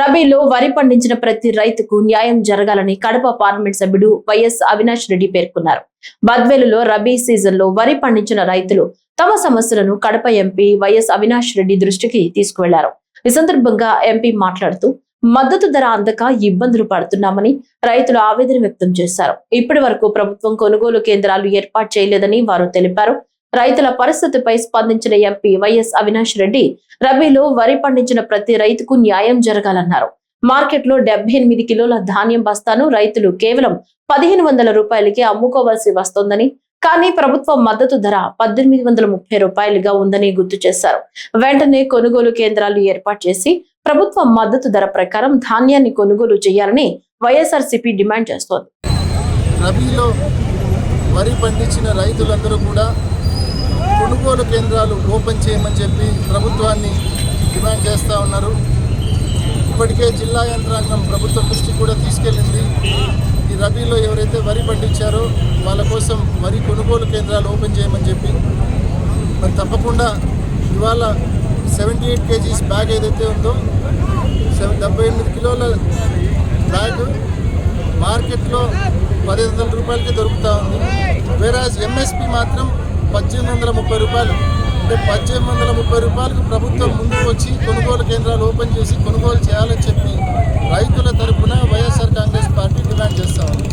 రబీలో వరి పండించిన ప్రతి రైతుకు న్యాయం జరగాలని కడప పార్లమెంట్ సభ్యుడు వైఎస్ అవినాష్ రెడ్డి పేర్కొన్నారు. బద్వేలులో రబీ సీజన్లో వరి పండించిన రైతులు తమ సమస్యలను కడప ఎంపీ వైఎస్ అవినాష్ రెడ్డి దృష్టికి తీసుకువెళ్లారు. ఈ సందర్భంగా ఎంపీ మాట్లాడుతూ మద్దతు ధర అందక ఇబ్బందులు పడుతున్నామని రైతులు ఆవేదన వ్యక్తం చేశారు. ఇప్పటి వరకు ప్రభుత్వం కొనుగోలు కేంద్రాలు ఏర్పాటు చేయలేదని వారు తెలిపారు. రైతుల పరిస్థితిపై స్పందించిన ఎంపీ వైఎస్ అవినాష్ రెడ్డి రబీలో వరి పండించిన ప్రతి రైతుకు న్యాయం జరగాలన్నారు. మార్కెట్లో 78 కిలోల ధాన్యం బస్తాను రైతులు కేవలం 1500 రూపాయలకే అమ్ముకోవాల్సి వస్తోందని, కానీ ప్రభుత్వ మద్దతు ధర 1830 రూపాయలుగా ఉందని గుర్తు చేశారు. వెంటనే కొనుగోలు కేంద్రాలు ఏర్పాటు చేసి ప్రభుత్వ మద్దతు ధర ప్రకారం ధాన్యాన్ని కొనుగోలు చేయాలని వైఎస్ఆర్సీపీ డిమాండ్ చేస్తోంది. రబీలో వరి పండించిన రైతులందరూ కూడా కొనుగోలు కేంద్రాలు ఓపెన్ చేయమని చెప్పి ప్రభుత్వాన్ని డిమాండ్ చేస్తూ ఉన్నారు. ఇప్పటికే జిల్లా యంత్రాంగం ప్రభుత్వ దృష్టి కూడా తీసుకెళ్ళింది. ఈ రబీలో ఎవరైతే వరి పండించారో వాళ్ళ కోసం వరి కొనుగోలు కేంద్రాలు ఓపెన్ చేయమని చెప్పి, మరి తప్పకుండా ఇవాళ 78 kgs బ్యాగ్ ఏదైతే ఉందో 78 కిలోల బ్యాగ్ మార్కెట్లో 1500 రూపాయలకి దొరుకుతూ ఉంది. వేరాజ్ ఎంఎస్పి మాత్రం 1830 రూపాయలు. అంటే 1830 రూపాయలకు ప్రభుత్వం ముందుకు వచ్చి కొనుగోలు కేంద్రాలు ఓపెన్ చేసి కొనుగోలు చేయాలని చెప్పి రైతుల తరఫున వైఎస్ఆర్ కాంగ్రెస్ పార్టీ డిమాండ్ చేస్తూ ఉంది.